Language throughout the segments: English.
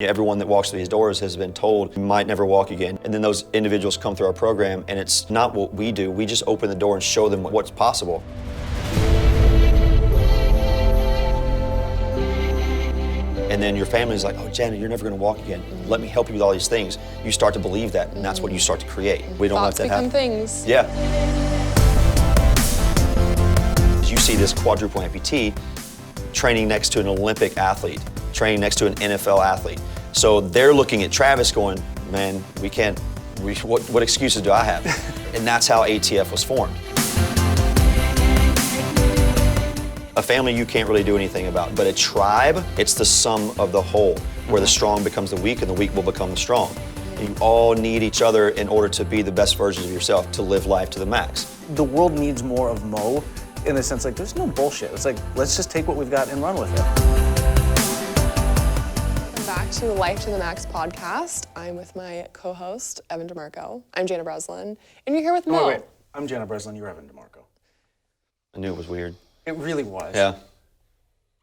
Everyone that walks through these doors has been told you might never walk again. And then those individuals come through our program, and it's not what we do. We just open the door and show them what's possible. And then your family's like, oh, Janet, you're never gonna walk again. Let me help you with all these things. You start to believe that, and that's what you start to create. We don't let that happen. Things. Yeah. You see this quadruple amputee training next to an Olympic athlete, training next to an NFL athlete. So they're looking at Travis going, man, we can't, what excuses do I have? And that's how ATF was formed. A family you can't really do anything about, but a tribe, it's the sum of the whole, where the strong becomes the weak and the weak will become the strong. You all need each other in order to be the best versions of yourself, to live life to the max. The world needs more of Mo in the sense, like, there's no bullshit. It's like, let's just take what we've got and run with it. Welcome back to the Life to the Max podcast. I'm with my co-host, Evan DeMarco. I'm Jana Breslin, and you're here with Mo. Wait. I'm Jana Breslin, you're Evan DeMarco. I knew it was weird. It really was. Yeah.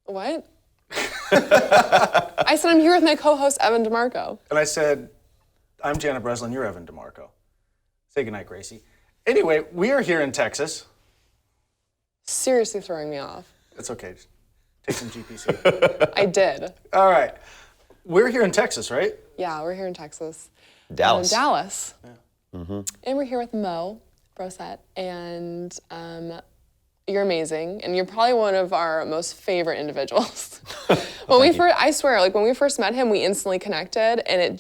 What? I said I'm here with my co-host, Evan DeMarco. And I said, I'm Jana Breslin, you're Evan DeMarco. Say goodnight, Gracie. Anyway, we are here in Texas. Seriously throwing me off. It's okay. Just take some GPC. I did. All right. We're here in Texas, right? Yeah, we're here in Texas. Dallas. In Dallas. Yeah. Mm-hmm. And we're here with Mo Brosette, and you're amazing, and you're probably one of our most favorite individuals. I swear, like when we first met him, we instantly connected, and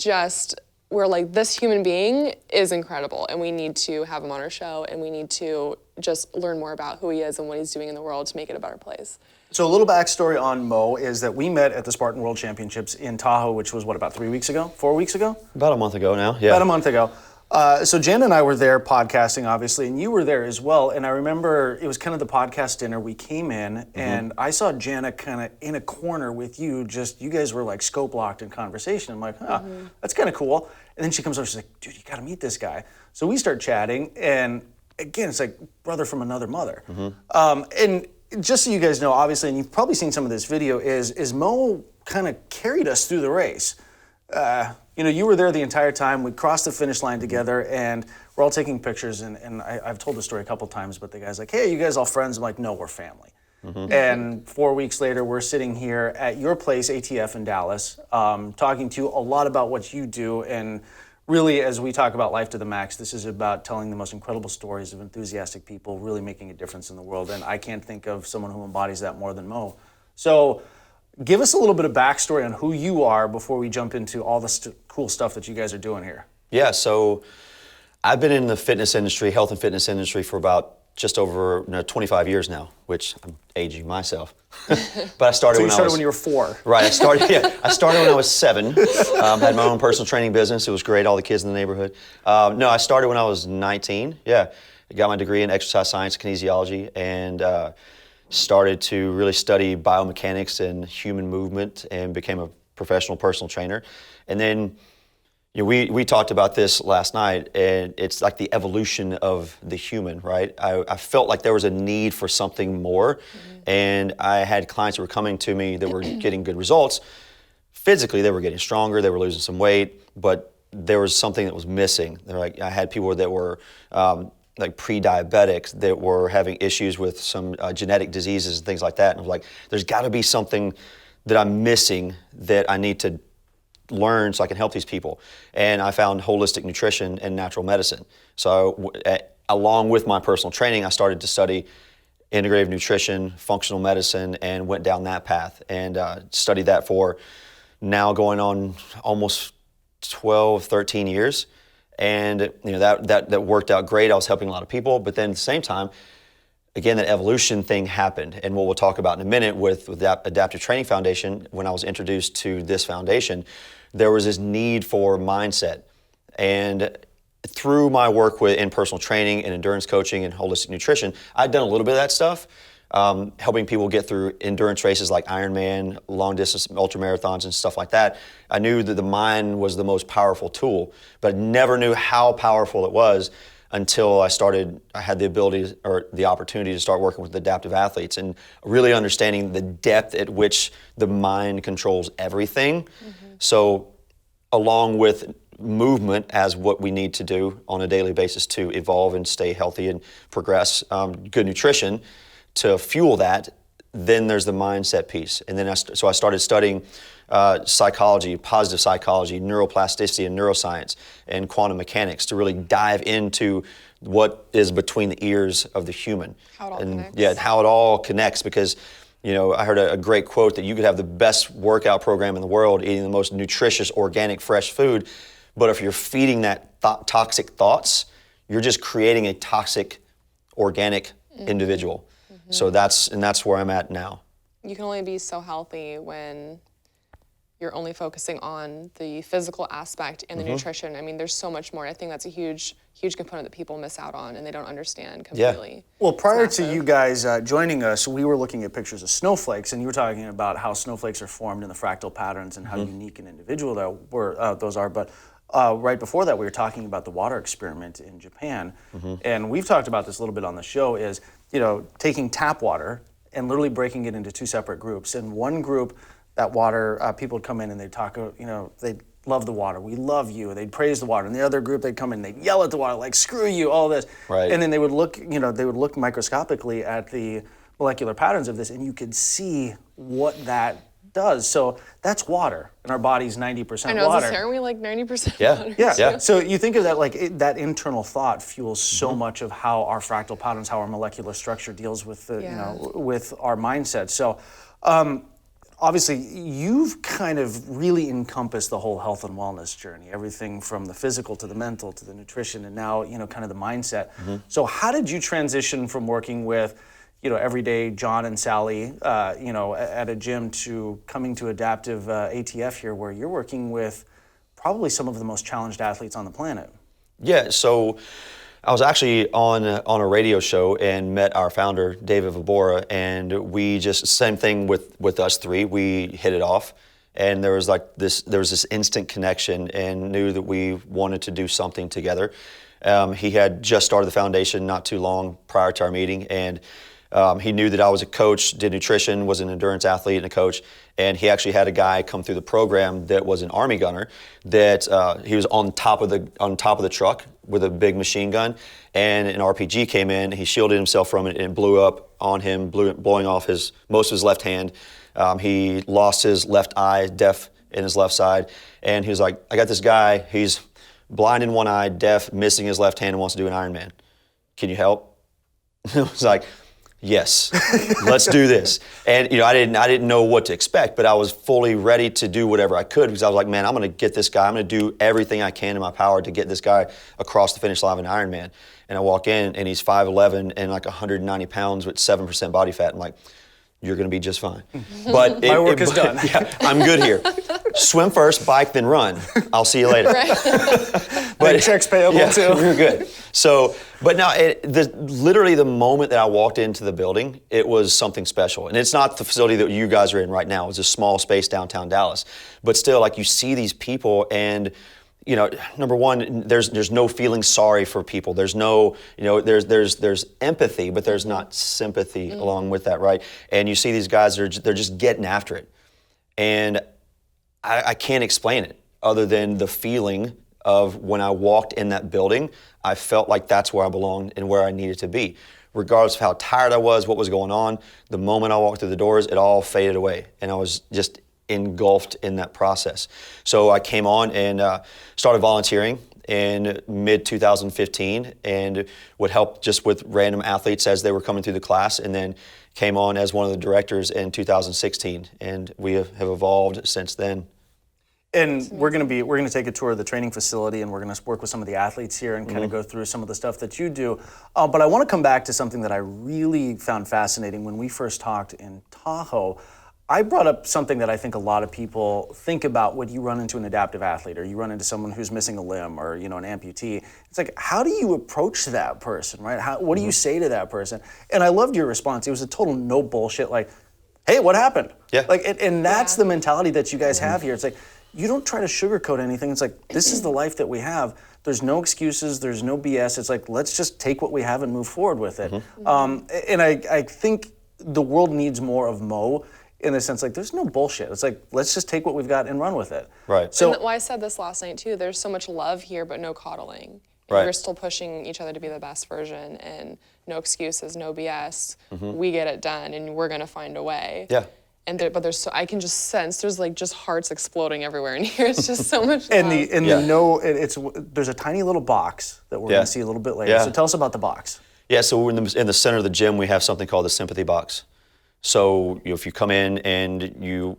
we're like, this human being is incredible, and we need to have him on our show, and we need to just learn more about who he is and what he's doing in the world to make it a better place. So a little backstory on Mo is that we met at the Spartan World Championships in Tahoe, which was, what, about 3 weeks ago? 4 weeks ago? About a month ago now, yeah. About a month ago. So Jen and I were there podcasting, obviously, and you were there as well. And I remember it was kind of the podcast dinner. We came in, and I saw Jana kind of in a corner with you. You guys were like scope locked in conversation. I'm like, that's kind of cool. And then she comes over, she's like, dude, you got to meet this guy. So we start chatting, and again, it's like brother from another mother. And just so you guys know, obviously, and you've probably seen some of this video, is Mo kind of carried us through the race. You were there the entire time. We crossed the finish line together, and we're all taking pictures. And I've told the story a couple times, but the guy's like, hey, you guys all friends? I'm like, no, we're family. And 4 weeks later, we're sitting here at your place, ATF in Dallas, talking to you a lot about what you do. And really, as we talk about Life to the Max, this is about telling the most incredible stories of enthusiastic people really making a difference in the world. And I can't think of someone who embodies that more than Mo. So give us a little bit of backstory on who you are before we jump into all the cool stuff that you guys are doing here. Yeah, so I've been in the fitness industry, health and fitness industry, for about just over 25 years now, which I'm aging myself. But I started when you were 4. Right, I started when I was 7. Had my own personal training business. It was great, all the kids in the neighborhood. I started when I was 19. Yeah, I got my degree in exercise science, kinesiology, and started to really study biomechanics and human movement, and became a professional personal trainer. And then we talked about this last night, and it's like the evolution of the human, right? I felt like there was a need for something more, and I had clients that were coming to me that were getting good results. Physically, they were getting stronger, they were losing some weight, but there was something that was missing. I had people that were like pre-diabetics that were having issues with some genetic diseases and things like that. And I was like, there's got to be something that I'm missing that I need to learn so I can help these people. And I found holistic nutrition and natural medicine. So along with my personal training, I started to study integrative nutrition, functional medicine, and went down that path and studied that for now going on almost 12, 13 years. And that worked out great. I was helping a lot of people, but then at the same time, again, that evolution thing happened. And what we'll talk about in a minute with the Adaptive Training Foundation, when I was introduced to this foundation, there was this need for mindset. And through my work in personal training and endurance coaching and holistic nutrition, I'd done a little bit of that stuff, helping people get through endurance races like Ironman, long distance ultra marathons and stuff like that. I knew that the mind was the most powerful tool, but I never knew how powerful it was until I had the ability or the opportunity to start working with adaptive athletes and really understanding the depth at which the mind controls everything. So along with movement as what we need to do on a daily basis to evolve and stay healthy and progress, good nutrition to fuel that, then there's the mindset piece. And then so I started studying psychology, positive psychology, neuroplasticity and neuroscience, and quantum mechanics to really dive into what is between the ears of the human. How it all and connects. yeah, how it all connects, because I heard a great quote that you could have the best workout program in the world, eating the most nutritious, organic, fresh food, but if you're feeding that toxic thoughts, you're just creating a toxic, organic individual. So that's where I'm at now. You can only be so healthy when you're only focusing on the physical aspect and the nutrition. I mean, there's so much more. I think that's a huge component that people miss out on and they don't understand completely. Well, prior It's to massive. you guys joining us, we were looking at pictures of snowflakes, and you were talking about how snowflakes are formed in the fractal patterns and how unique and individual those are. But right before that, we were talking about the water experiment in Japan, and we've talked about this a little bit on the show. Is taking tap water and literally breaking it into two separate groups. In one group, that water, people would come in and they'd talk, they'd love the water. We love you. They'd praise the water. And the other group, they'd come in and they'd yell at the water, like, screw you, all this. Right. And then they would look microscopically at the molecular patterns of this, and you could see what that does. So that's water, and our body's 90% I know, water. aren't we like 90% Yeah. water? Yeah. So you think of that that internal thought fuels so much of how our fractal patterns, how our molecular structure deals with with our mindset. So obviously you've kind of really encompassed the whole health and wellness journey, everything from the physical to the mental to the nutrition, and now kind of the mindset. So how did you transition from working with everyday John and Sally, at a gym to coming to Adaptive ATF here, where you're working with probably some of the most challenged athletes on the planet? Yeah, so I was actually on a radio show and met our founder, David Vobora, and we just, same thing with us three, we hit it off. And there was this instant connection, and knew that we wanted to do something together. He had just started the foundation not too long prior to our meeting, and he knew that I was a coach, did nutrition, was an endurance athlete and a coach, and he actually had a guy come through the program that was an Army gunner, that he was on top of the truck with a big machine gun, and an RPG came in. He shielded himself from it, and it blew up on him, blowing off most of his left hand. He lost his left eye, deaf in his left side, and he was like, I got this guy, he's blind in one eye, deaf, missing his left hand, and wants to do an Ironman. Can you help? I was like, yes, let's do this. And I didn't know what to expect, but I was fully ready to do whatever I could, because I was like, man, I'm going to get this guy. I'm going to do everything I can in my power to get this guy across the finish line of an Ironman. And I walk in, and he's 5'11" and like 190 pounds with 7% body fat. I'm like, you're going to be just fine. But My work is done. Yeah, I'm good here. Swim first, bike, then run. I'll see you later. But checks payable Yeah, too. we're good. So, but now, literally the moment that I walked into the building, it was something special. And it's not the facility that you guys are in right now. It's a small space downtown Dallas. But still, like, you see these people, and number one, there's no feeling sorry for people. There's no, there's empathy, but there's not sympathy along with that, right? And you see these guys, they're just getting after it. And I can't explain it other than the feeling of when I walked in that building, I felt like that's where I belonged and where I needed to be. Regardless of how tired I was, what was going on, the moment I walked through the doors, it all faded away. And I was just engulfed in that process. So I came on and started volunteering in mid-2015, and would help just with random athletes as they were coming through the class, and then came on as one of the directors in 2016, and we have evolved since then. And we're going to take a tour of the training facility, and we're going to work with some of the athletes here and kind of go through some of the stuff that you do. But I want to come back to something that I really found fascinating when we first talked in Tahoe. I brought up something that I think a lot of people think about when you run into an adaptive athlete, or you run into someone who's missing a limb, or an amputee. It's like, how do you approach that person, right? What do you say to that person? And I loved your response. It was a total no bullshit, like, hey, what happened? Yeah. And that's the mentality that you guys have here. It's like, you don't try to sugarcoat anything. It's like, this is the life that we have. There's no excuses. There's no BS. It's like, let's just take what we have and move forward with it. And I think the world needs more of Mo in the sense, like, there's no bullshit. It's like, let's just take what we've got and run with it. Right. So, And I said this last night too. There's so much love here, but no coddling. Right. We're still pushing each other to be the best version, and no excuses, no BS. We get it done, and we're gonna find a way. Yeah. And but there's so I can just sense there's like just hearts exploding everywhere in here. It's just so much and love. there's a tiny little box that we're Yeah. going to see a little bit later. Yeah. So tell us about the box. Yeah, so in the center of the gym, we have something called the sympathy box. So if you come in and you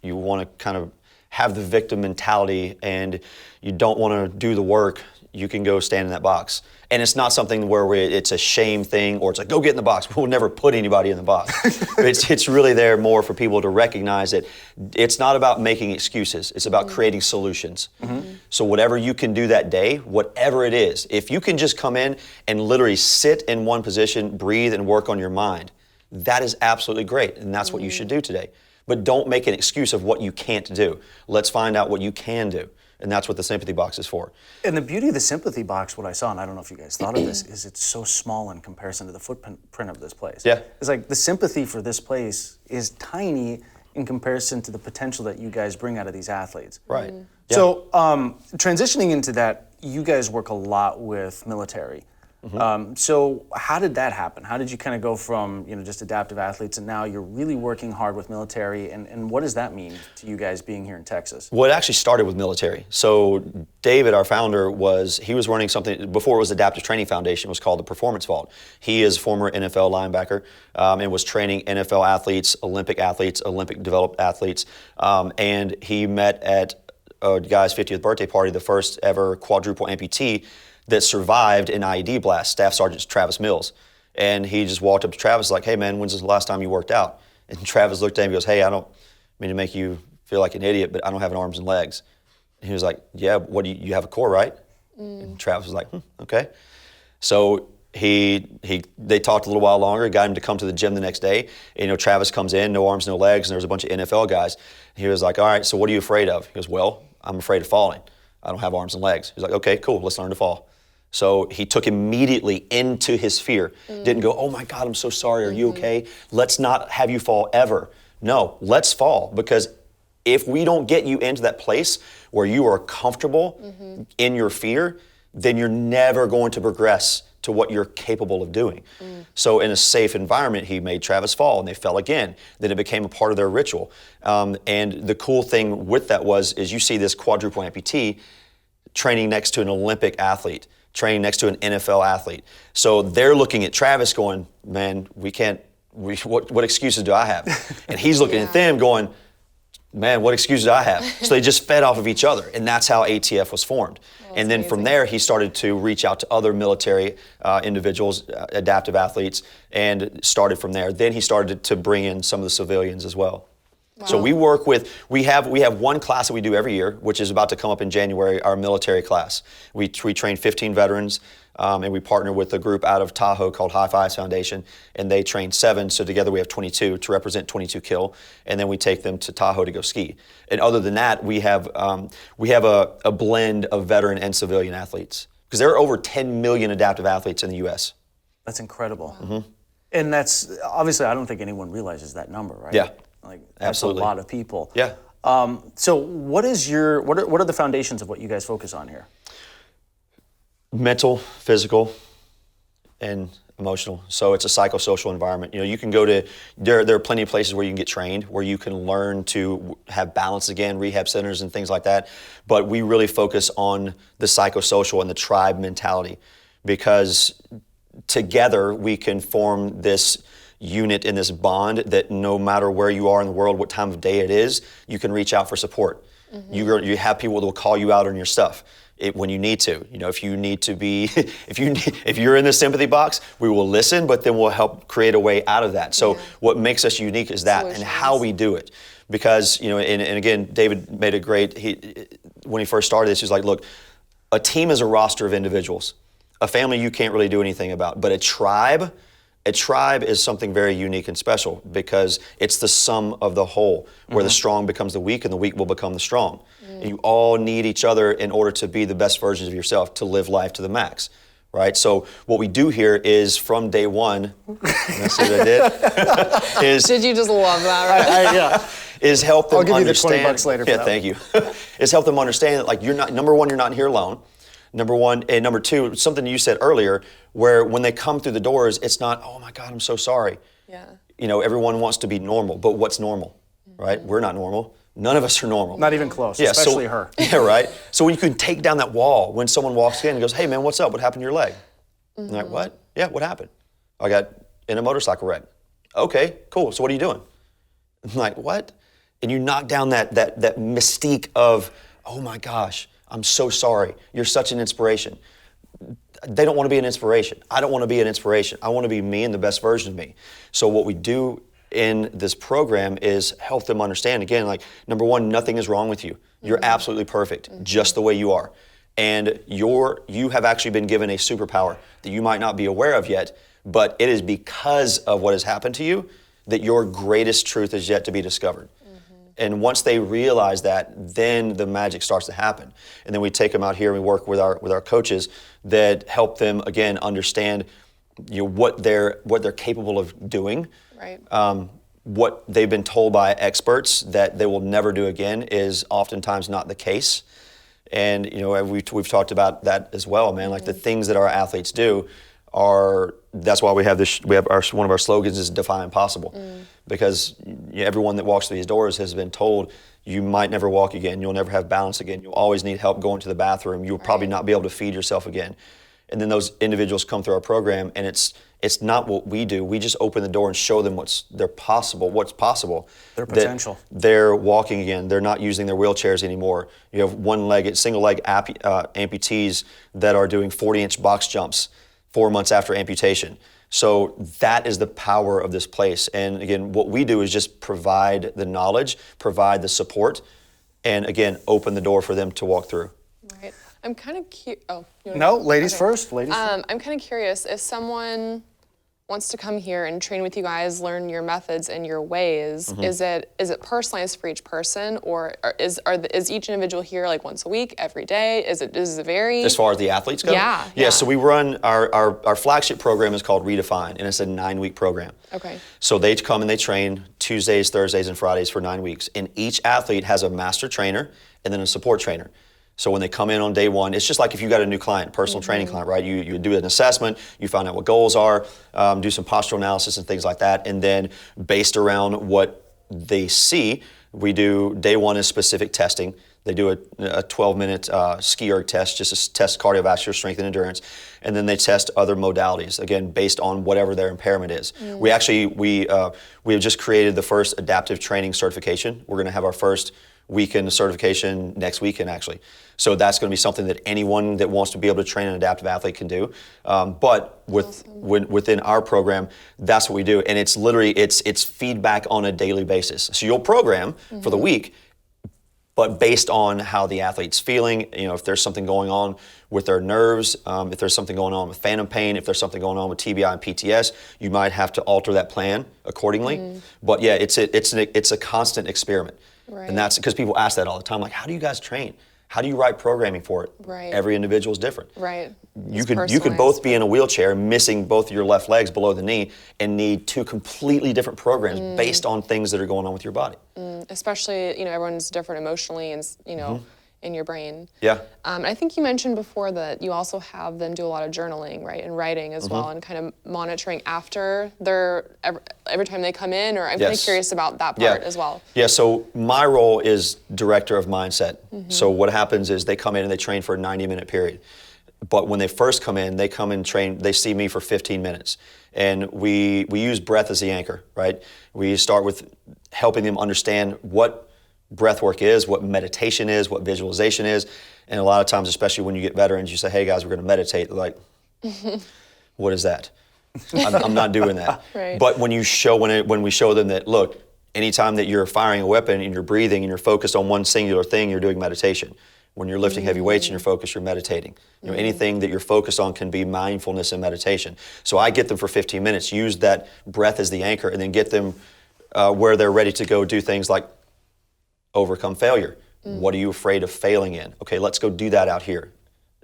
want to kind of have the victim mentality and you don't want to do the work, you can go stand in that box. And it's not something where it's a shame thing or it's like, go get in the box. We'll never put anybody in the box. It's really there more for people to recognize that it's not about making excuses. It's about creating solutions. So whatever you can do that day, whatever it is, if you can just come in and literally sit in one position, breathe and work on your mind, that is absolutely great. And that's what you should do today. But don't make an excuse of what you can't do. Let's find out what you can do. And that's what the sympathy box is for. And the beauty of the sympathy box, what I saw, and I don't know if you guys thought of this, is it's so small in comparison to the footprint of this place. Yeah. It's like the sympathy for this place is tiny in comparison to the potential that you guys bring out of these athletes. Right. Yeah. So transitioning into that, you guys work a lot with military. So how did that happen? How did you kind of go from just adaptive athletes and now you're really working hard with military, and what does that mean to you guys being here in Texas? Well, it actually started with military. So David, our founder, he was running something before it was Adaptive Training Foundation. It was called the Performance Vault. He is former NFL linebacker and was training NFL athletes, Olympic developed athletes, and he met at a guy's 50th birthday party, the first ever quadruple amputee that survived an IED blast, Staff Sergeant Travis Mills. And he just walked up to Travis like, hey man, when's the last time you worked out? And Travis looked at him and goes, hey, I don't mean to make you feel like an idiot, but I don't have an arms and legs. And he was like, yeah, what do you have a core, right? And Travis was like, okay. So they talked a little while longer, got him to come to the gym the next day. And, Travis comes in, no arms, no legs, and there was a bunch of NFL guys. He was like, all right, so what are you afraid of? He goes, well, I'm afraid of falling. I don't have arms and legs. He's like, okay, cool, let's learn to fall. So he took immediately into his fear. Didn't go, oh my God, I'm so sorry, are you okay? Let's not have you fall ever. No, let's fall, because if we don't get you into that place where you are comfortable in your fear, then you're never going to progress to what you're capable of doing. So in a safe environment, he made Travis fall, and they fell again. Then it became a part of their ritual. And the cool thing with that is you see this quadruple amputee training next to an Olympic athlete, training next to an NFL athlete. So they're looking at Travis going, man, what excuses do I have? And he's looking at them going, man, what excuses do I have? So they just fed off of each other, and that's how ATF was formed. And then from there, he started to reach out to other military individuals, adaptive athletes, and started from there. Then he started to bring in some of the civilians as well. Wow. So we have one class that we do every year, which is about to come up in January, our military class. We train 15 veterans, and we partner with a group out of Tahoe called High Fives Foundation, and they train 7, so together we have 22 to represent 22 Kill, and then we take them to Tahoe to go ski. And other than that, we have a blend of veteran and civilian athletes, because there are over 10 million adaptive athletes in the U.S. That's incredible. And that's, obviously, I don't think anyone realizes that number, right? Yeah. Like, that's Absolutely. a lot of people. Yeah. So what are the foundations of what you guys focus on here? Mental, physical, and emotional. So it's a psychosocial environment. You can go to, there are plenty of places where you can get trained, where you can learn to have balance again, rehab centers and things like that. But we really focus on the psychosocial and the tribe mentality, because together we can form this unit in this bond that no matter where you are in the world, what time of day it is, you can reach out for support. You have people that will call you out on your stuff when you need to. If you need to be, if you're in the sympathy box, we will listen, but then we'll help create a way out of that. So what makes us unique is that and how we do it. Because, and again, David made a great, when he first started this, he was like, look, a team is a roster of individuals. A family you can't really do anything about, but a tribe A tribe is something very unique and special because it's the sum of the whole, where the strong becomes the weak and the weak will become the strong. And you all need each other in order to be the best versions of yourself, to live life to the max, right? So what we do here is from day one, see what I did? Did you just love that, right? Yeah. Is help them I'll give you the understand. $20 later for yeah, that thank you. Is help them understand that, like, you're not, number one, you're not here alone. Number one, and number two, something you said earlier, where when they come through the doors, it's not, oh my God, I'm so sorry. Yeah. You know, everyone wants to be normal, but what's normal, right? We're not normal. None of us are normal. Not even close, Yeah, especially her. Yeah, right? So when you can take down that wall when someone walks in and goes, hey man, what's up? What happened to your leg? And they're like, what? Yeah, what happened? I got in a motorcycle wreck. Okay, cool. So what are you doing? I'm like, what? And you knock down that mystique of, oh my gosh, I'm so sorry. You're such an inspiration. They don't want to be an inspiration. I don't want to be an inspiration. I want to be me and the best version of me. So what we do in this program is help them understand, again, like, number one, nothing is wrong with you. You're absolutely perfect, just the way you are. And you have actually been given a superpower that you might not be aware of yet, but it is because of what has happened to you that your greatest truth is yet to be discovered. And once they realize that, then the magic starts to happen. And then we take them out here and we work with our coaches that help them, again, understand, you know, what they're capable of doing. Right. What they've been told by experts that they will never do again is oftentimes not the case. And, you know, we've talked about that as well, man. Like, the things that our athletes do that's why we have this. One of our slogans is "Defy Impossible," because everyone that walks through these doors has been told you might never walk again, you'll never have balance again, you'll always need help going to the bathroom, you'll probably not be able to feed yourself again. And then those individuals come through our program, and it's not what we do. We just open the door and show them what's possible. Their potential. They're walking again. They're not using their wheelchairs anymore. You have single leg amputees that are doing 40-inch box jumps 4 months after amputation. So that is the power of this place. And again, what we do is just provide the knowledge, provide the support, and again, open the door for them to walk through. Right. I'm kind of curious. Oh, No, ladies first. Ladies first. I'm kind of curious if someone wants to come here and train with you guys, learn your methods and your ways. Is it personalized for each person, or is each individual here like once a week, every day? Does it vary? As far as the athletes go? Yeah. So we run our flagship program is called Redefine, and it's a 9-week program. Okay. So they come and they train Tuesdays, Thursdays, and Fridays for 9 weeks. And each athlete has a master trainer and then a support trainer. So when they come in on day one, it's just like if you got a new client, personal training client, right? You do an assessment, you find out what goals are, do some postural analysis and things like that, and then based around what they see, we do, day one is specific testing. They do a 12-minute ski erg test, just to test cardiovascular strength and endurance, and then they test other modalities, again, based on whatever their impairment is. We have just created the first adaptive training certification. We're gonna have our first weekend certification next weekend, actually. So that's going to be something that anyone that wants to be able to train an adaptive athlete can do. But within our program, that's what we do. And it's literally, it's feedback on a daily basis. So you'll program for the week, but based on how the athlete's feeling, you know, if there's something going on with their nerves, if there's something going on with phantom pain, if there's something going on with TBI and PTS, you might have to alter that plan accordingly. But yeah, it's a constant experiment. Right. And that's because people ask that all the time, like, how do you guys train? How do you write programming for it? Right. Every individual is different. Right. You could both be in a wheelchair, missing both your left legs below the knee, and need two completely different programs based on things that are going on with your body. Especially, you know, everyone's different emotionally and, you know, in your brain. Yeah. I think you mentioned before that you also have them do a lot of journaling, right, and writing as well, and kind of monitoring after every time they come in, or I'm kind of curious about that part as well. Yeah, so my role is director of mindset. So what happens is they come in and they train for a 90-minute period. But when they first come in, they come and train, they see me for 15 minutes. And we use breath as the anchor, right? We start with helping them understand what breath work is, what meditation is, what visualization is. And a lot of times, especially when you get veterans, you say, hey guys, we're gonna meditate. They're like, what is that? I'm not doing that. Right. But when we show them that, look, anytime that you're firing a weapon and you're breathing and you're focused on one singular thing, you're doing meditation. When you're lifting heavy weights and you're focused, you're meditating. Anything that you're focused on can be mindfulness and meditation. So I get them for 15 minutes, use that breath as the anchor, and then get them where they're ready to go do things like overcome failure. What are you afraid of failing in? Okay, let's go do that out here.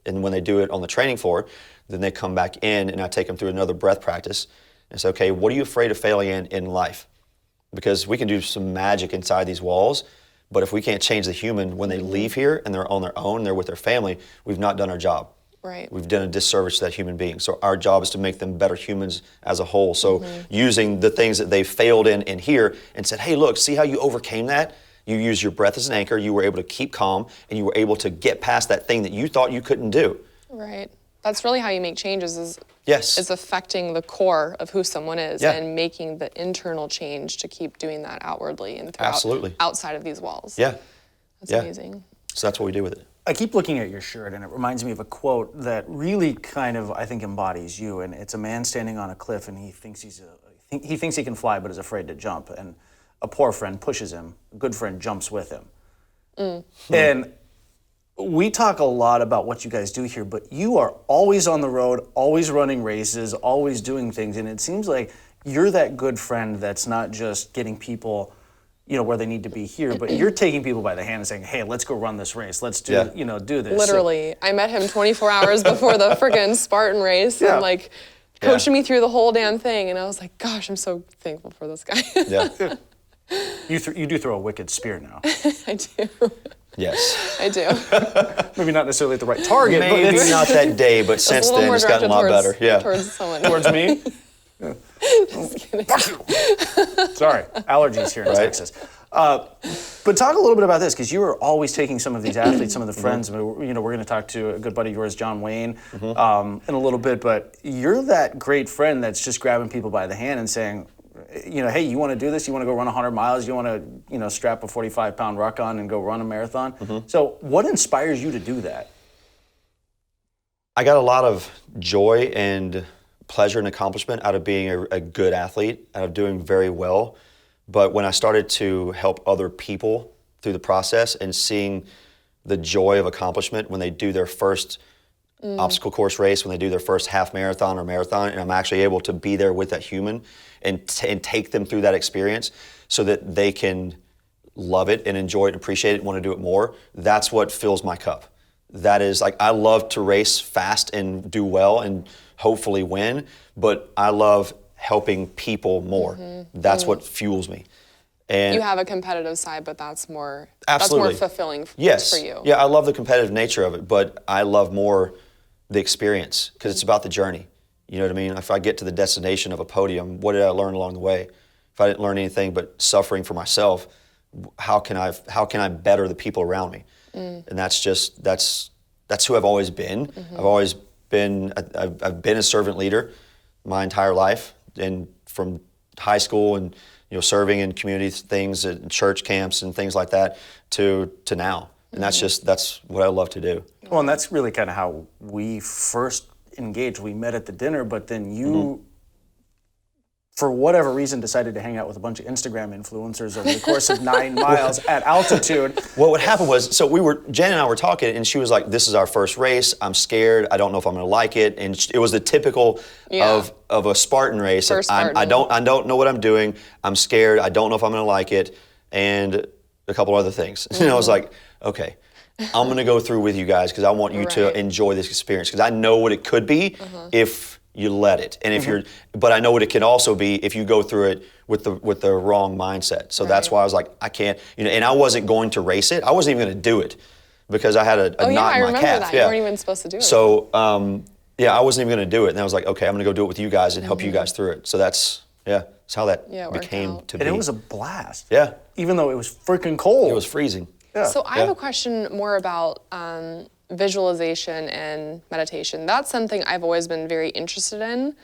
And when they do it on the training floor, then they come back in and I take them through another breath practice and say, okay, what are you afraid of failing in life? Because we can do some magic inside these walls, but if we can't change the human when they leave here and they're on their own, they're with their family, we've not done our job. Right. We've done a disservice to that human being. So our job is to make them better humans as a whole. So using the things that they failed in here and said, hey, look, see how you overcame that? You used your breath as an anchor, you were able to keep calm, and you were able to get past that thing that you thought you couldn't do. Right. That's really how you make changes is Yes. affecting the core of who someone is Yeah. and making the internal change to keep doing that outwardly and throughout Absolutely. outside of these walls. Yeah. That's Yeah. amazing. So that's what we do with it. I keep looking at your shirt, and it reminds me of a quote that really kind of, I think, embodies you. And it's a man standing on a cliff, and he thinks he thinks he can fly, but is afraid to jump. And a poor friend pushes him. A good friend jumps with him. And we talk a lot about what you guys do here, but you are always on the road, always running races, always doing things. And it seems like you're that good friend that's not just getting people, where they need to be here, but you're taking people by the hand and saying, hey, let's go run this race. Let's do, Yeah. do this. Literally. I met him 24 hours before the friggin' Spartan race Yeah. and like coaching me through the whole damn thing. And I was like, gosh, I'm so thankful for this guy. Yeah. You do throw a wicked spear now. I do. Yes. I do. Maybe not necessarily at the right target, but Maybe it's not that day, but It's since a little then more it's gotten a lot directed better. Yeah. towards someone. towards me. Just kidding. Sorry, allergies here in Right. Texas. But talk a little bit about this, because you are always taking some of these athletes, some of the friends. We're going to talk to a good buddy of yours, John Wayne, in a little bit. But you're that great friend that's just grabbing people by the hand and saying, hey, you want to do this? You want to go run 100 miles? You want to, strap a 45-pound ruck on and go run a marathon? So what inspires you to do that? I got a lot of joy and pleasure and accomplishment out of being a good athlete, out of doing very well. But when I started to help other people through the process and seeing the joy of accomplishment when they do their first obstacle course race, when they do their first half marathon or marathon, and I'm actually able to be there with that human and take them through that experience so that they can love it and enjoy it and appreciate it and want to do it more, that's what fills my cup. That is, like, I love to race fast and do well and hopefully win, but I love helping people more. That's what fuels me. And You have a competitive side, but that's more Absolutely. That's more fulfilling yes, for you. yeah, I love the competitive nature of it, but I love more the experience because it's about the journey. You know what I mean? If I get to the destination of a podium, what did I learn along the way? If I didn't learn anything but suffering for myself, how can I better the people around me? And that's who I've always been. I've always been I've been a servant leader my entire life, and from high school and serving in community things at church camps and things like that to now. And that's what I love to do. Well, and that's really kind of how we first engaged. We met at the dinner, but then you, for whatever reason, decided to hang out with a bunch of Instagram influencers over the course of 9 miles at altitude. Well, what happened was, Jen and I were talking, and she was like, "This is our first race. I'm scared. I don't know if I'm going to like it." And it was the typical of a Spartan race. First I don't know what I'm doing. I'm scared. I don't know if I'm going to like it, and a couple other things. And I was like, okay, I'm going to go through with you guys because I want you to Right. enjoy this experience because I know what it could be if you let it, and but I know what it can also be if you go through it with the wrong mindset. So that's Right. why I was like, I can't, and I wasn't going to race it. I wasn't even going to do it because I had a knot in my I remember calf. that. You weren't even supposed to do it. So I wasn't even going to do it, and I was like, okay, I'm going to go do it with you guys and help you guys through it. So that's how that it worked became out. to And be. it was a blast. Yeah. Even though it was freaking cold. It was freezing. So I have a question more about visualization and meditation. That's something I've always been very interested in,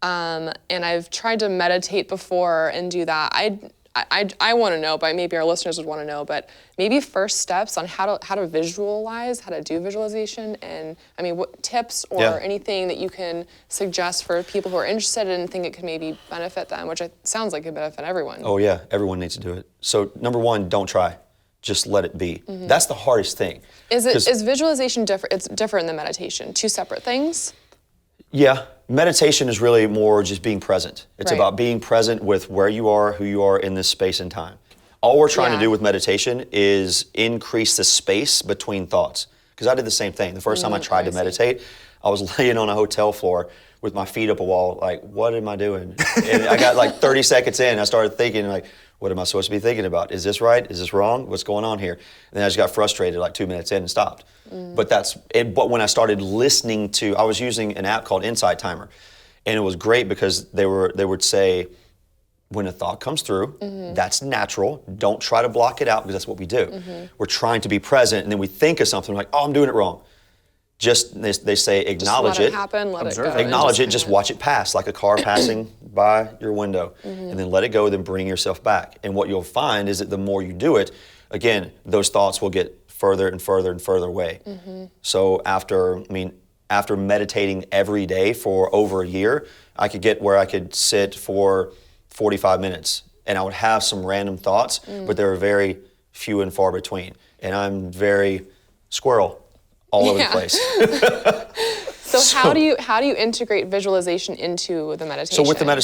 and I've tried to meditate before and do that. I want to know, but maybe our listeners would want to know, but maybe first steps on how to visualize, how to do visualization, and what tips or anything that you can suggest for people who are interested and think it could maybe benefit them, which it sounds like it could benefit everyone. Oh yeah, everyone needs to do it. So number one, don't try. Just let it be. That's the hardest thing. Is visualization different? It's different than meditation. Two separate things? Yeah, meditation is really more just being present. It's Right. about being present with where you are, who you are in this space and time. All we're trying to do with meditation is increase the space between thoughts. Because I did the same thing. The first time I tried to meditate, I was laying on a hotel floor with my feet up a wall, like, what am I doing? And I got like 30 seconds in, I started thinking, like, what am I supposed to be thinking about? Is this right? Is this wrong? What's going on here? And then I just got frustrated like 2 minutes in and stopped. But that's it. But when I started listening to, I was using an app called Insight Timer. And it was great because they would say, when a thought comes through, that's natural. Don't try to block it out because that's what we do. We're trying to be present and then we think of something like, oh, I'm doing it wrong. Just, they say, acknowledge Just let it. it happen, let Observe it go. it. Acknowledge it, just kinda- watch it pass like a car passing by your window. And then let it go, then bring yourself back. And what you'll find is that the more you do it, again, those thoughts will get further and further and further away. So after meditating every day for over a year, I could get where I could sit for 45 minutes and I would have some random thoughts, but they were very few and far between. And I'm very squirrel all over the Yeah. place. So how do you integrate visualization into the meditation? So with the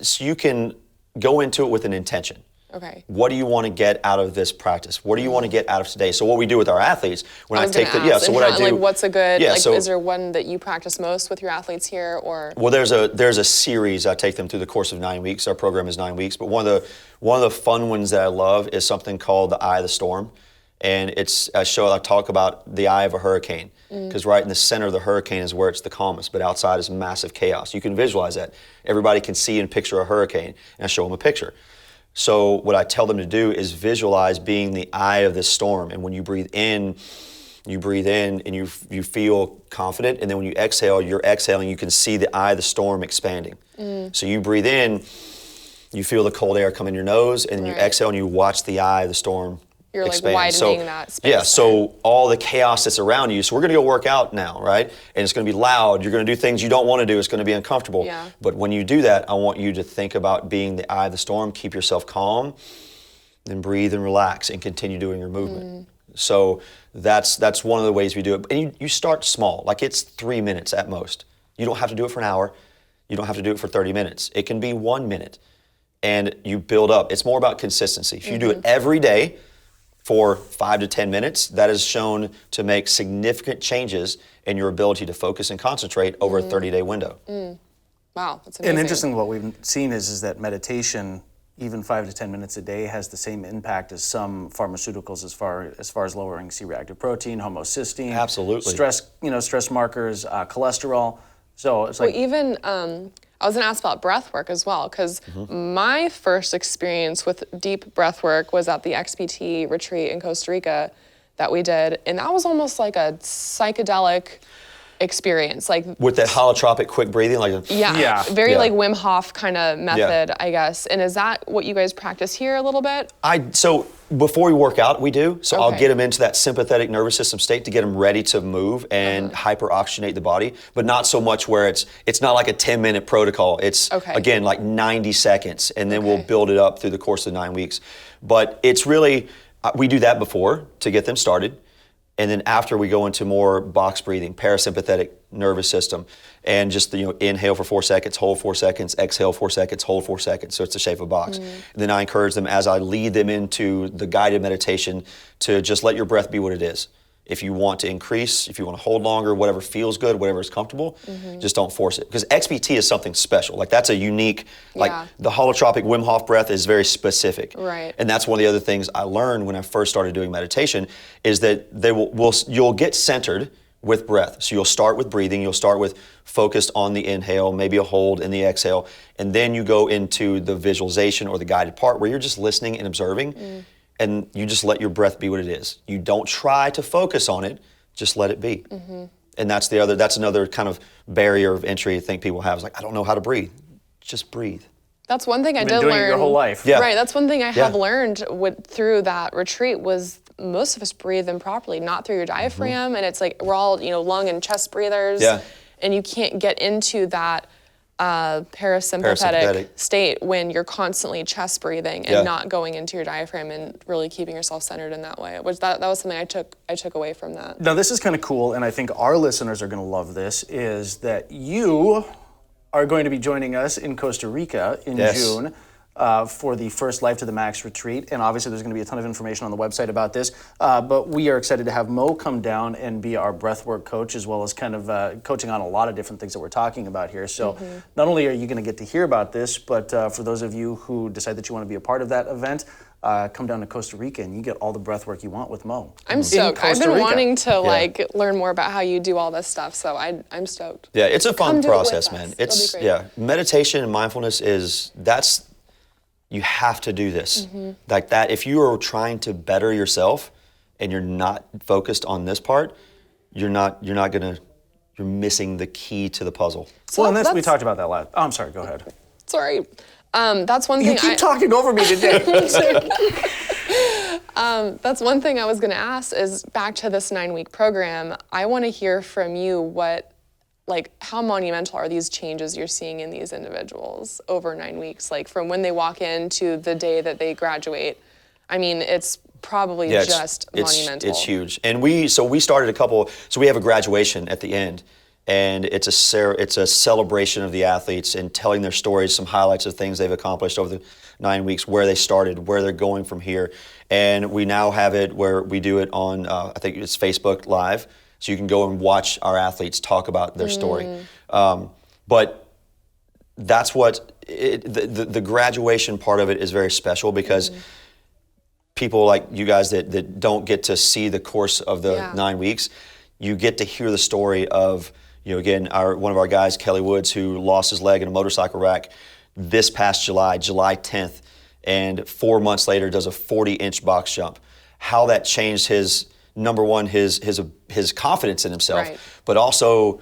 so you can go into it with an intention. Okay. What do you want to get out of this practice? What do you want to get out of today? So what we do with our athletes, when I, was take gonna the ask, so and what how- I do, like what's a good yeah, like so, is there one that you practice most with your athletes here or well, there's a series I take them through the course of 9 weeks. Our program is 9 weeks, but one of the fun ones that I love is something called the Eye of the Storm, and I talk about the eye of a hurricane because right in the center of the hurricane is where it's the calmest, but outside is massive chaos. You can visualize that. Everybody can see and picture a hurricane, and I show them a picture. So what I tell them to do is visualize being the eye of this storm, and when you breathe in and you feel confident, and then when you exhale, you're exhaling, you can see the eye of the storm expanding. So you breathe in, you feel the cold air come in your nose, and then you Right. exhale and you watch the eye of the storm You're, like, expand. widening that space Yeah, so all the chaos that's around you, so we're gonna go work out now, right? And it's gonna be loud, you're gonna do things you don't wanna do, it's gonna be uncomfortable. Yeah. But when you do that, I want you to think about being the eye of the storm, keep yourself calm, then breathe and relax and continue doing your movement. So that's one of the ways we do it. And you start small, like it's 3 minutes at most. You don't have to do it for an hour. You don't have to do it for 30 minutes. It can be 1 minute. And you build up. It's more about consistency. If you do it every day for 5 to 10 minutes, that is shown to make significant changes in your ability to focus and concentrate over a 30-day window. wow, that's amazing. And interesting, what we've seen is that meditation, even 5 to 10 minutes a day, has the same impact as some pharmaceuticals as far as lowering C-reactive protein, homocysteine, Absolutely. stress markers, cholesterol. So it's like Even I was gonna ask about breath work as well, because my first experience with deep breath work was at the XPT retreat in Costa Rica that we did, and that was almost like a psychedelic experience. Like With that holotropic quick breathing, like Yeah. very Yeah. like Wim Hof kind of method, I guess. And is that what you guys practice here a little bit? So before we work out, we do. So I'll Okay. get them into that sympathetic nervous system state to get them ready to move and hyper-oxygenate the body, but not so much where it's not like a 10-minute protocol. It's, Okay. again, like 90 seconds, and then we'll Okay. build it up through the course of 9 weeks. But it's really, we do that before to get them started. And then after we go into more box breathing, parasympathetic nervous system, and just inhale for 4 seconds, hold 4 seconds, exhale 4 seconds, hold 4 seconds. So it's the shape of a box. And then I encourage them as I lead them into the guided meditation to just let your breath be what it is. If you want to increase, if you want to hold longer, whatever feels good, whatever is comfortable, just don't force it. Because XPT is something special. Like that's a unique, like Yeah. the holotropic Wim Hof breath is very specific. Right. And that's one of the other things I learned when I first started doing meditation is that you'll get centered with breath. So you'll start with breathing, you'll start with focused on the inhale, maybe a hold and the exhale, and then you go into the visualization or the guided part where you're just listening and observing, and you just let your breath be what it is. You don't try to focus on it, just let it be. And that's another kind of barrier of entry I think people have is like, I don't know how to breathe. Just breathe. That's one thing I you've did been doing learn. it your whole life. Yeah. Right, that's one thing I have Yeah. learned through that retreat was most of us breathe improperly, not through your diaphragm, and it's like we're all lung and chest breathers, Yeah. and you can't get into that parasympathetic state when you're constantly chest breathing and Yeah. not going into your diaphragm and really keeping yourself centered in that way. Which that was something I took away from that. Now, this is kind of cool, and I think our listeners are going to love this, is that you are going to be joining us in Costa Rica in Yes. June for the first Life to the Max retreat. And obviously, there's going to be a ton of information on the website about this. But we are excited to have Mo come down and be our breathwork coach, as well as kind of coaching on a lot of different things that we're talking about here. So not only are you going to get to hear about this, but for those of you who decide that you want to be a part of that event, come down to Costa Rica and you get all the breath work you want with Mo. I'm stoked. I've Costa been Rica. wanting to like learn more about how you do all this stuff, so I'm stoked. Yeah, it's a fun Come do it with process, us. man. It'll It's be great. yeah, meditation and mindfulness you have to do this. Like that, if you are trying to better yourself and you're not focused on this part, you're missing the key to the puzzle. So Well, and we that's- talked about that last. Oh, I'm sorry, go ahead. Sorry. That's one You thing. keep talking over me today. That's one thing I was going to ask is back to this 9-week program. I want to hear from you how monumental are these changes you're seeing in these individuals over 9 weeks? Like from when they walk in to the day that they graduate. I mean, it's probably just monumental. It's huge. And we started we have a graduation at the end. And it's a celebration of the athletes and telling their stories, some highlights of things they've accomplished over the 9 weeks, where they started, where they're going from here. And we now have it where we do it on, I think it's Facebook Live, so you can go and watch our athletes talk about their story. But that's the graduation part of it is very special because people like you guys that don't get to see the course of the 9 weeks, you get to hear the story of, again, one of our guys, Kelly Woods, who lost his leg in a motorcycle wreck this past July 10th, and 4 months later does a 40-inch box jump. How that changed his, number one, his confidence in himself, Right. but also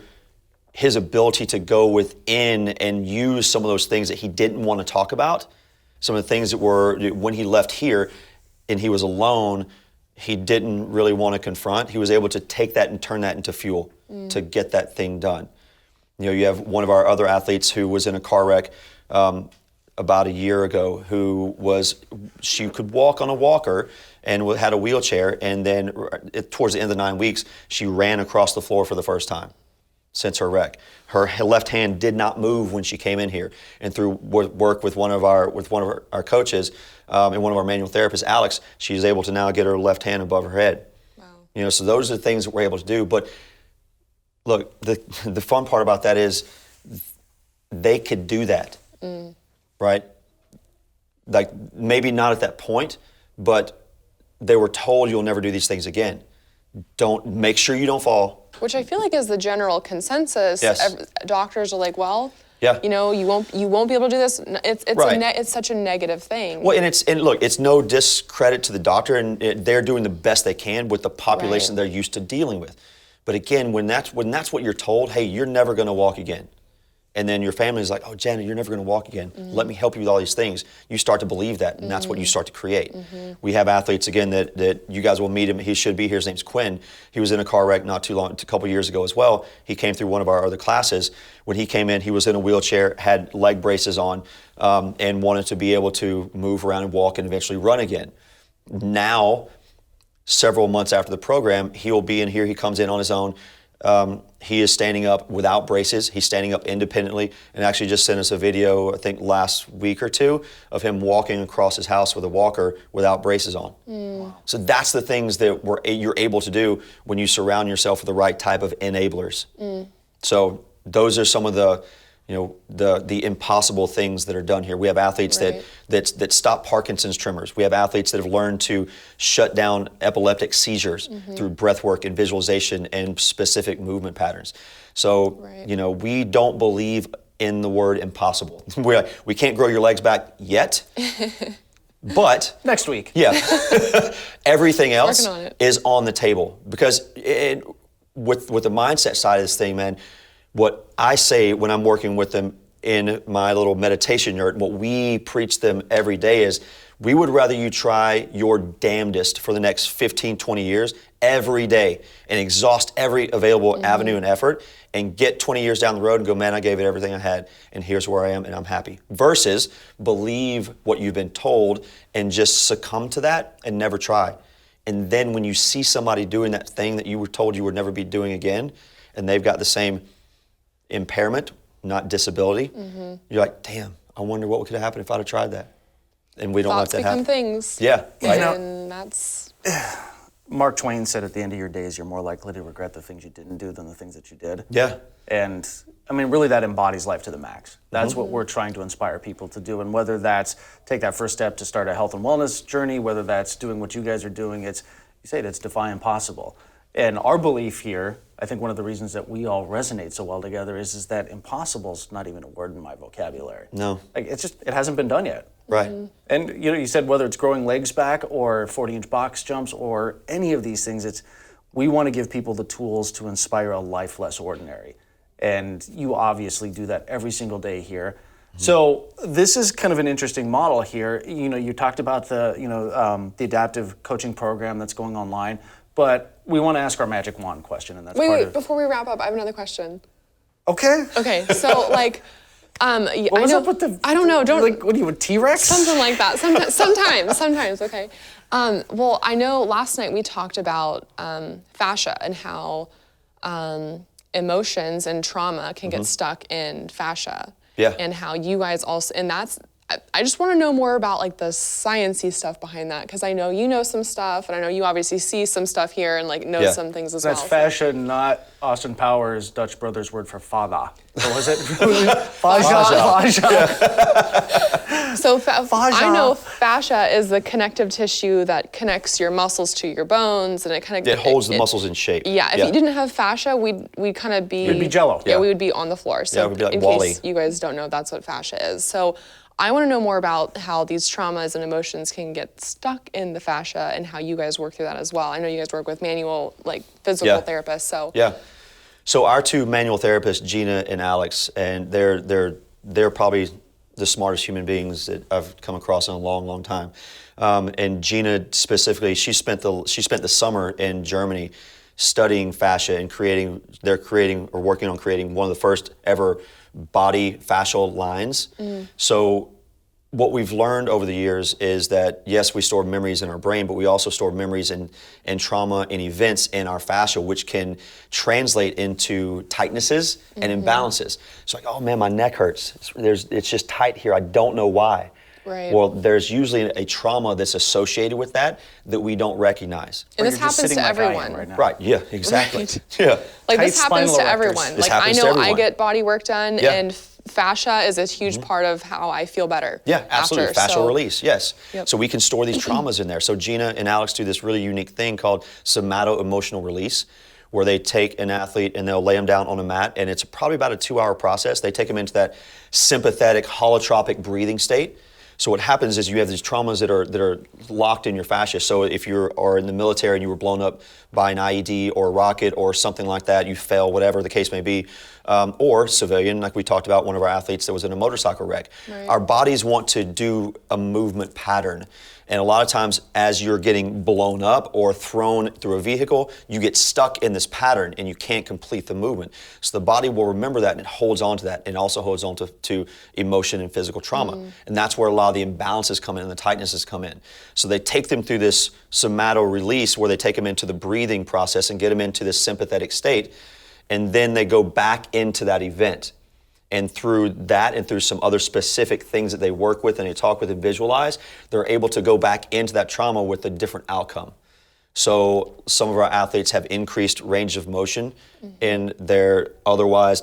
his ability to go within and use some of those things that he didn't want to talk about, some of the things that were, when he left here and he was alone, he didn't really want to confront. He was able to take that and turn that into fuel to get that thing done. You have one of our other athletes who was in a car wreck about a year ago she could walk on a walker and had a wheelchair, and then towards the end of the 9 weeks, she ran across the floor for the first time since her wreck. Her left hand did not move when she came in here, and through work with one of our coaches and one of our manual therapists, Alex, she's able to now get her left hand above her head. Wow. So those are the things that we're able to do. But look, the fun part about that is they could do that, right? Like maybe not at that point, but they were told you'll never do these things again. Make sure you don't fall. Which I feel like is the general consensus. Yes. Doctors are like, well, Yeah. you won't be able to do this. It's Right. it's such a negative thing. Well, and look, it's no discredit to the doctor, and they're doing the best they can with the population Right. they're used to dealing with. But again, when that's what you're told, hey, you're never going to walk again. And then your family's like, oh, Janet, you're never going to walk again. Let me help you with all these things. You start to believe that, and that's what you start to create. We have athletes, again, that you guys will meet him. He should be here. His name's Quinn. He was in a car wreck not too long, a couple years ago as well. He came through one of our other classes. When he came in, he was in a wheelchair, had leg braces on, and wanted to be able to move around and walk and eventually run again. Now, several months after the program, he'll be in here. He comes in on his own. He is standing up without braces. He's standing up independently, and actually just sent us a video, I think last week or two, of him walking across his house with a walker without braces on. So that's the things that you're able to do when you surround yourself with the right type of enablers. So those are some of the impossible things that are done here. We have athletes Right. that stop Parkinson's tremors. We have athletes that have learned to shut down epileptic seizures through breath work and visualization and specific movement patterns. So, Right. We don't believe in the word impossible. We can't grow your legs back yet, but Next week. yeah, everything else Working on it. is on the table because with the mindset side of this thing, man, what I say when I'm working with them in my little meditation yurt, what we preach them every day is We would rather you try your damnedest for the next 15, 20 years every day and exhaust every available avenue and effort and get 20 years down the road and go, man, I gave it everything I had and here's where I am and I'm happy. Versus believe what you've been told and just succumb to that and never try. And then when you see somebody doing that thing that you were told you would never be doing again, and they've got the same impairment, not disability, you're like, damn, I wonder what could have happened if I'd have tried that. And we don't Thoughts let that become happen. things. Yeah, right. And that's Mark Twain said at the end of your days, you're more likely to regret the things you didn't do than the things that you did. Yeah. And I mean, really that embodies life to the max. That's what we're trying to inspire people to do. And whether that's take that first step to start a health and wellness journey, whether that's doing what you guys are doing, it's defy impossible. And our belief here, I think one of the reasons that we all resonate so well together is that impossible's not even a word in my vocabulary. No. Like it hasn't been done yet. Right. And you said whether it's growing legs back or 40-inch box jumps or any of these things, we want to give people the tools to inspire a life less ordinary. And you obviously do that every single day here. So this is kind of an interesting model here. You talked about the adaptive coaching program that's going online, but we want to ask our magic wand question, and that's wait, before we wrap up, I have another question. Okay. Okay, so like, What was up with the? I don't know. Don't like. What are you, a T-Rex? something like that. Sometimes. Okay. Well, I know last night we talked about fascia and how emotions and trauma can get stuck in fascia. Yeah. And how you guys also, and I just want to know more about like the sciencey stuff behind that, because I know you know some stuff, and I know you obviously see some stuff here and like know some things as That's well. fascia, not Austin Powers' Dutch brother's word for father. What was it? Fascia. So Fascia. I know fascia is the connective tissue that connects your muscles to your bones, and it kind of It holds the muscles in shape. Yeah, if you didn't have fascia, we'd kind of be. We'd be jello. Yeah, Yeah. we would be on the floor. So Yeah, we'd be like in Wall-E. case you guys don't know, that's what fascia is. So I want to know more about how these traumas and emotions can get stuck in the fascia and how you guys work through that as well. I know you guys work with manual, like physical therapists. So Yeah. So our two manual therapists, Gina and Alex, and they're probably the smartest human beings that I've come across in a long, long time. And Gina specifically, she spent the summer in Germany studying fascia and working on creating one of the first ever body fascial lines. So what we've learned over the years is that, yes, we store memories in our brain, but we also store memories and trauma and events in our fascia, which can translate into tightnesses and imbalances. It's like, oh man, my neck hurts. It's just tight here. I don't know why. Right. Well, there's usually a trauma that's associated with that we don't recognize. and Or this you're just happens sitting to like I am everyone. right now. Right, yeah, exactly. Right. Yeah. Like Tight this happens spinal to erectors. everyone. This Like I happens to know I everyone. get body work done, Yeah. and fascia is a huge part of how I feel better. Yeah, absolutely. After. Fascial So- release, yes. Yep. So we can store these traumas in there. So Gina and Alex do this really unique thing called somato-emotional release, where they take an athlete and they'll lay them down on a mat, and it's probably about a 2-hour process. They take them into that sympathetic holotropic breathing state. So what happens is you have these traumas that are locked in your fascia. So if you are in the military and you were blown up by an IED or a rocket or something like that, you fell, whatever the case may be, or civilian, like we talked about, one of our athletes that was in a motorcycle wreck. Right. Our bodies want to do a movement pattern. And a lot of times as you're getting blown up or thrown through a vehicle, you get stuck in this pattern and you can't complete the movement. So the body will remember that and it holds on to that, and also holds on to emotion and physical trauma. And that's where a lot of the imbalances come in and the tightnesses come in. So they take them through this somato release where they take them into the breathing process and get them into this sympathetic state, and then they go back into that event. And through that and through some other specific things that they work with and they talk with and visualize, they're able to go back into that trauma with a different outcome. So some of our athletes have increased range of motion in their otherwise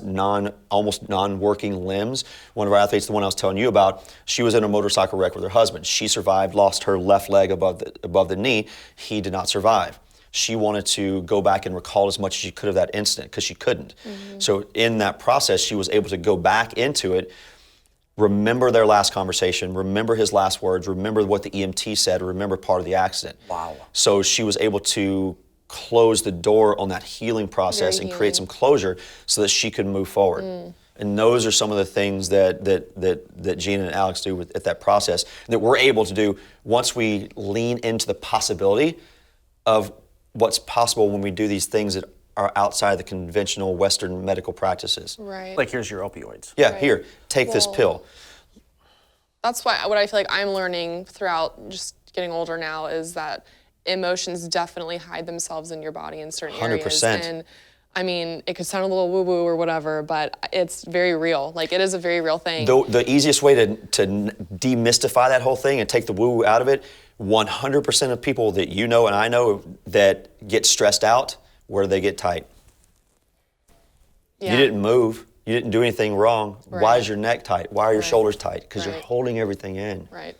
almost non-working limbs. One of our athletes, the one I was telling you about, she was in a motorcycle wreck with her husband. She survived, lost her left leg above the knee. He did not survive. She wanted to go back and recall as much as she could of that incident because she couldn't. So in that process, she was able to go back into it, remember their last conversation, remember his last words, remember what the EMT said, remember part of the accident. Wow. So she was able to close the door on that healing process Very and create healing. some closure so that she could move forward. And those are some of the things that Gina and Alex do at that process that we're able to do once we lean into the possibility of what's possible when we do these things that are outside the conventional Western medical practices. Right. Like, here's your opioids. Yeah, Right. here, take this Well, pill. That's why what I feel like I'm learning throughout just getting older now is that emotions definitely hide themselves in your body in certain areas. 100%. And I mean, it could sound a little woo-woo or whatever, but it's very real. Like, it is a very real thing. The easiest way to demystify that whole thing and take the woo out of it, 100% of people that you know and I know that get stressed out, where do they get tight? Yeah. You didn't move. You didn't do anything wrong. Why Right. is your neck tight? Why are your Right. shoulders tight? Because you're Right. holding everything in. Right.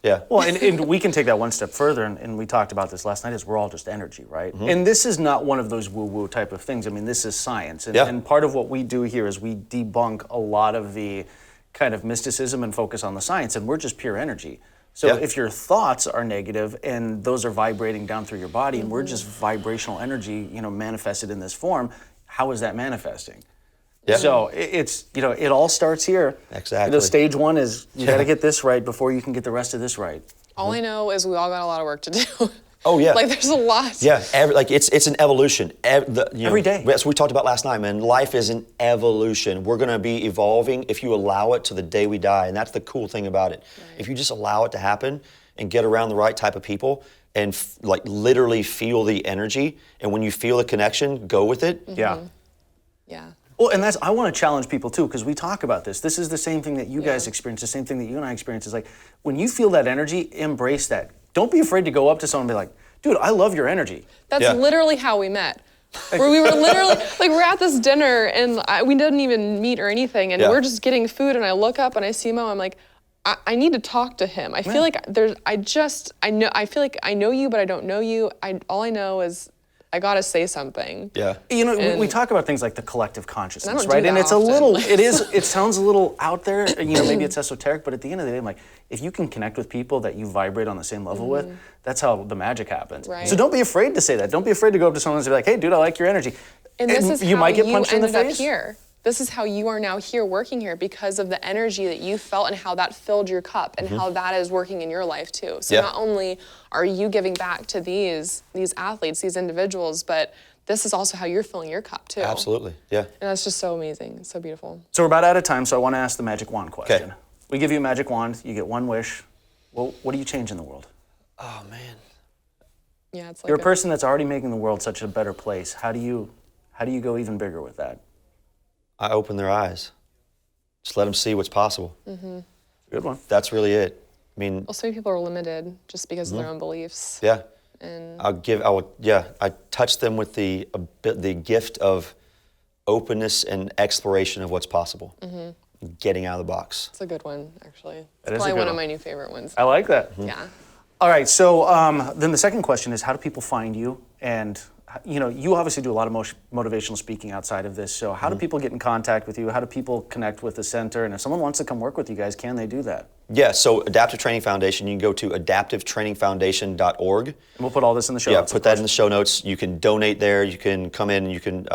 Yeah. Well, and we can take that one step further, and we talked about this last night, is we're all just energy, right? Mm-hmm. And this is not one of those woo-woo type of things. I mean, this is science. And, Yeah. and part of what we do here is we debunk a lot of the kind of mysticism and focus on the science, and we're just pure energy. So Yeah. if your thoughts are negative and those are vibrating down through your body, and we're just vibrational energy, manifested in this form, how is that manifesting? Yeah. So it's, it all starts here. Exactly. Stage one is you got Yeah. to get this right before you can get the rest of this right. All I know is we all got a lot of work to do. Oh, yeah. Like, there's a lot. Yeah, it's an evolution. Every day. That's what we talked about last night, man. Life is an evolution. We're going to be evolving if you allow it to the day we die, and that's the cool thing about it. Right. If you just allow it to happen and get around the right type of people and literally feel the energy, and when you feel the connection, go with it. Yeah. Yeah. Well, and I want to challenge people too, because we talk about this. This is the same thing that you guys experience, the same thing that you and I experience. Is like, when you feel that energy, embrace that. Don't be afraid to go up to someone and be like, dude, I love your energy. That's Yeah. literally how we met. Where we were literally, like, we're at this dinner and we didn't even meet or anything, and Yeah. we're just getting food, and I look up and I see Mo, I'm like, I need to talk to him. I feel like I feel like I know you, but I don't know you. All I know is I gotta say something. Yeah. We talk about things like the collective consciousness, And I don't right? do And that it's a often. little, it sounds a little out there, maybe it's esoteric, but at the end of the day, I'm like, if you can connect with people that you vibrate on the same level with, that's how the magic happens. Right. So don't be afraid to say that. Don't be afraid to go up to someone and be like, hey, dude, I like your energy. And this is you how might get you punched in the ended up face. here. This is how you are now here working here, because of the energy that you felt and how that filled your cup and how that is working in your life too. So Yeah. not only are you giving back to these athletes, these individuals, but this is also how you're filling your cup too. Absolutely. Yeah. And that's just so amazing. It's so beautiful. So we're about out of time, so I want to ask the magic wand question. Okay. We give you a magic wand, you get one wish. Well, what do you change in the world? Oh man. Yeah, it's like You're a person that's already making the world such a better place. How do you go even bigger with that? I open their eyes. Just let them see what's possible. Good one. That's really it. I mean, well, so many people are limited just because of their own beliefs. yeah. And I touch them with the gift of openness and exploration of what's possible. Getting out of the box. it's a good one, actually. It's That is a probably good one one. of my new favorite ones. I like that. Yeah. All right, so then the second question is, how do people find you? And you obviously do a lot of motivational speaking outside of this. So how do people get in contact with you? How do people connect with the center? And if someone wants to come work with you guys, can they do that? Yeah, so Adaptive Training Foundation, you can go to adaptivetrainingfoundation.org. And we'll put all this in the show Yeah, notes. put that in the show notes. You can donate there. You can come in and you can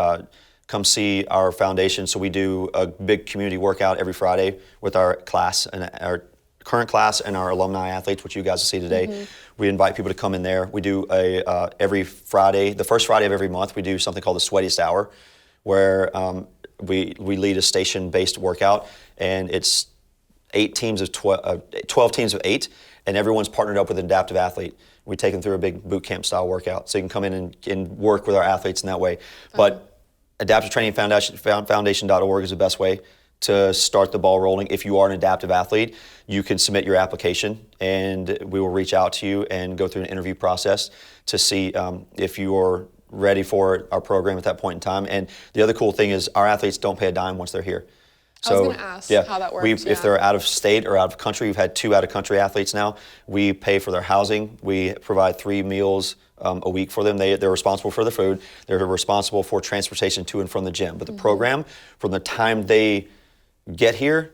come see our foundation. So we do a big community workout every Friday with our class and our current class and our alumni athletes, which you guys will see today. We invite people to come in there. We do every Friday, the first Friday of every month, we do something called the Sweatiest Hour, where we lead a station-based workout, and it's 12 teams of 8, and everyone's partnered up with an adaptive athlete. We take them through a big boot camp style workout, so you can come in and work with our athletes in that way. But AdaptiveTrainingFoundation.org is the best way to start the ball rolling. If you are an adaptive athlete, you can submit your application, and we will reach out to you and go through an interview process to see if you are ready for our program at that point in time. And the other cool thing is our athletes don't pay a dime once they're here. I was gonna ask how that works, If they're out of state or out of country, we've had 2 out-of-country athletes now. We pay for their housing. We provide 3 meals a week for them. They're responsible for the food. They're responsible for transportation to and from the gym. But the program, from the time they get here,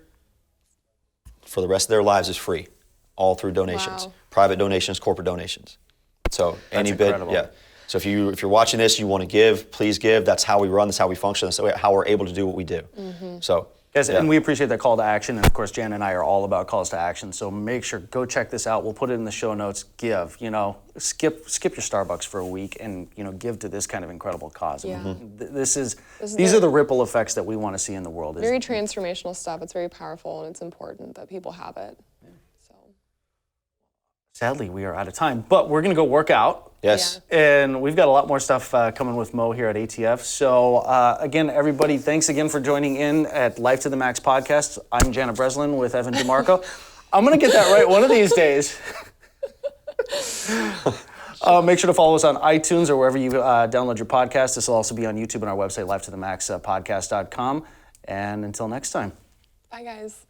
for the rest of their lives, is free, all through donations, Wow. private donations, corporate donations. So any bit, incredible. yeah. So if you're watching this, you want to give, please give. That's how we run. That's how we function. That's how we're able to do what we do. So. Yes, Yeah. and we appreciate that call to action. And of course, Jan and I are all about calls to action. So make sure, go check this out. We'll put it in the show notes. Give, skip your Starbucks for a week and, give to this kind of incredible cause. Yeah. These are the ripple effects that we want to see in the world. Very transformational stuff. It's very powerful, and it's important that people have it. So. Sadly, we are out of time, but we're going to go work out. Yes. And we've got a lot more stuff coming with Mo here at ATF. So again, everybody, thanks again for joining in at Life to the Max podcast. I'm Jana Breslin with Evan DeMarco. I'm going to get that right one of these days. Make sure to follow us on iTunes or wherever you download your podcast. This will also be on YouTube and our website, lifetothemaxpodcast.com. And until next time. Bye, guys.